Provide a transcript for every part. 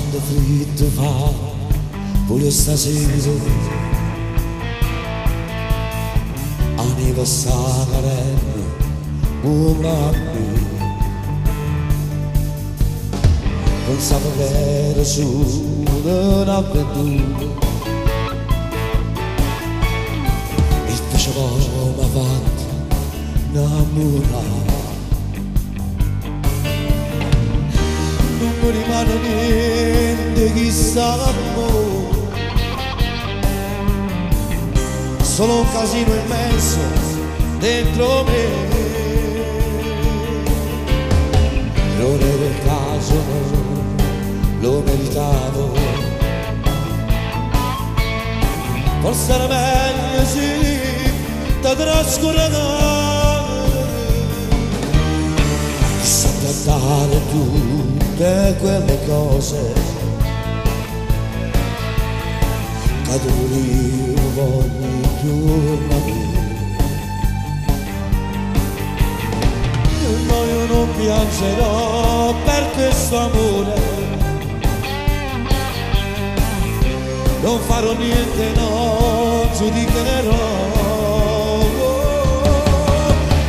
quando freddo fa, pure stasera, anniversario, buon anno. Pensavo che era solo un'avventura e facevamo avanti innamorati. Non mi rimane niente, chissà l'amore, solo un casino immenso dentro me. Non era il caso, lo meritavo, forse era meglio sì da trascurare, saltare tutte quelle cose che dovrebbero ogni giorno avere. No, io non piangerò per questo amore, non farò niente, non giudicherò,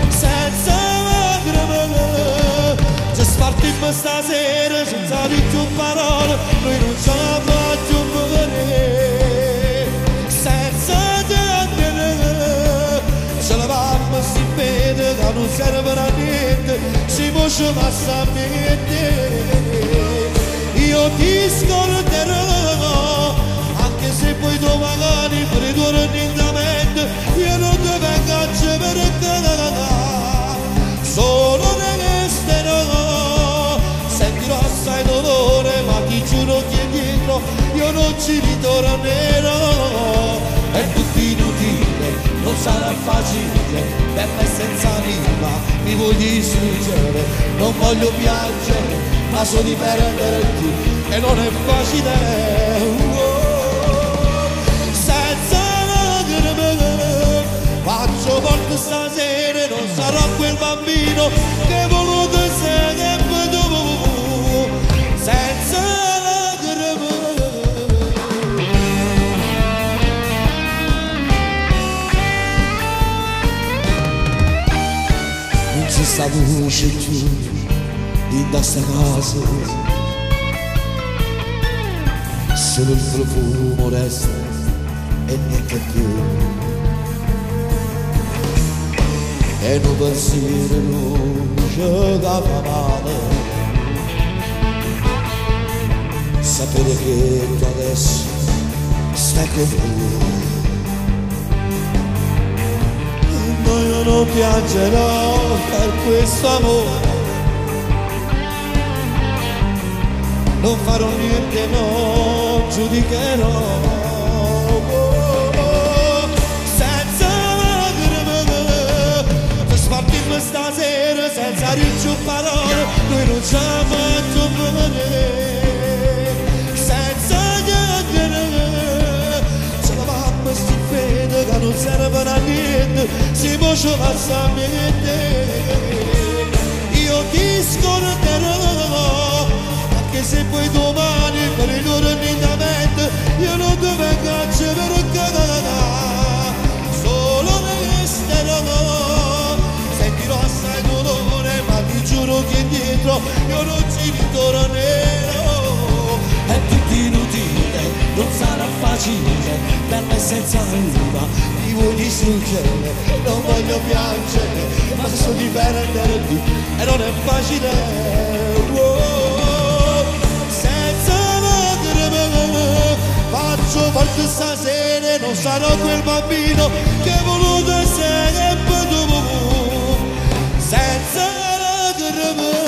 senza lacrime, se spartimmo stasera senza dire più parole, noi non ce la facciamo vedere, senza chiacchiere, ce la vanno si vede che non serve a niente, si può passa a mente, io ti scorderò, anche se poi domani per i tuoi orientamenti io non ti vengo a cercare, solo ne resterò, sentirò assai dolore, ma ti giuro che dietro io non ci ritornerò. È tutto inutile, non sarà facile, per me senza anima mi vuoi distruggere, non voglio piangere, ma so di perderti e non è facile. Faccio forte stasera, non sarò quel bambino che voluto sempre tu, senza lacrime. Non c'è sta luce giù di questa casa, solo il profumo resta e niente più. E non pensiero luce che fa male, sapere che tu adesso stai con lui. No, io non piangerò per questo amore, non farò niente, non giudicherò. Stasera senza dire più parole, noi non ci facciamo vedere, senza chiacchiere, ce la mamma si vede che non serve a niente, si può passa a mente, io ti scorderò, anche se poi domani per il loro orientamento io non ti vengo a cercare, solo ne resterò, sentirò assai dolore, ma ti giuro che indietro io non ci ritornerò. È tutto inutile, non sarà facile, per me senza anima mi vuoi distruggere, non voglio piangere, ma so di perderti e non è facile. Senza lacrime, faccio forte stasera, non sarò quel bambino che ho voluto sempre tu, senza lacrime.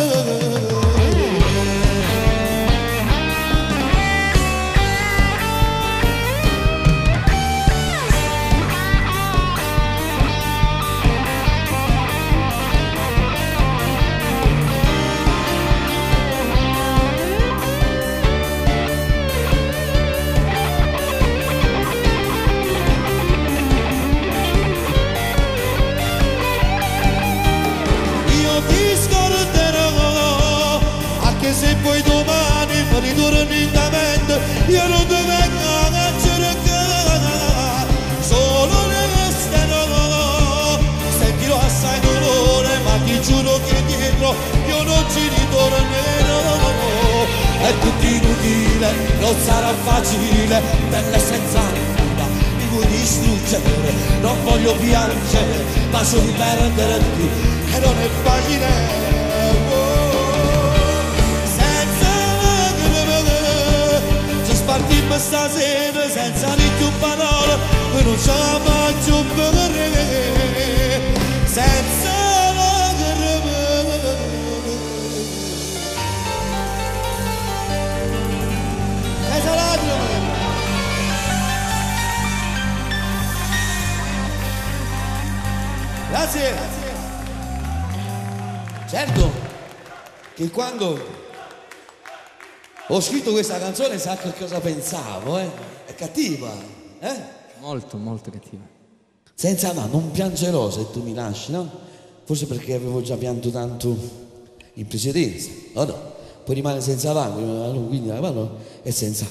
Ti scorderò, lentamente, io non ti vengo a cercare, solo resterò, sentirò assai dolore, ma ti giuro che dietro io non ci ritornerò. È tutto inutile, non sarà facile, bella senza anima, mi vuoi distruggere, non voglio piangere, ma so di perderti, e non è facile. Senza lacrime, ci spartimmo stasera, senza più parole, noi non ce la faccio bere, senza lacrime. Senza lacrime. Grazie. Certo che quando ho scritto questa canzone sa che cosa pensavo, È cattiva, Molto, molto cattiva. Senza no, non piangerò se tu mi lasci, no? Forse perché avevo già pianto tanto in precedenza, o no? Poi rimane senza lacrime, quindi la mano è senza